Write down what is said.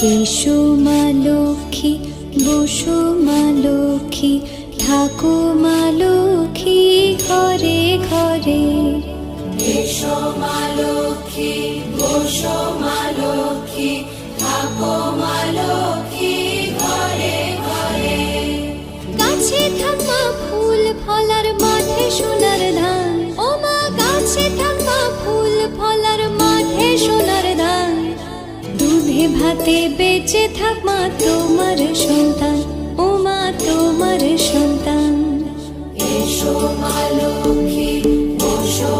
এসো মা লক্ষ্মী, বসো মা লক্ষ্মী, থাকো মা লক্ষ্মী ঘরে ঘরে। এসো মা লক্ষ্মী, বসো মা লক্ষ্মী, থাকো মা লক্ষ্মী ঘরে ঘরে। গাছে থাকা ফুল ফলার মাঠে সোনার ধান, ও মা গাছে থাকা ফুল ফলার মাঠে সোনার ধান। দুধে ভাতে বেঁচে থাক মা তোমার সন্তান, ও মা তোমার সন্তান। এসো মা লক্ষ্মী, বসো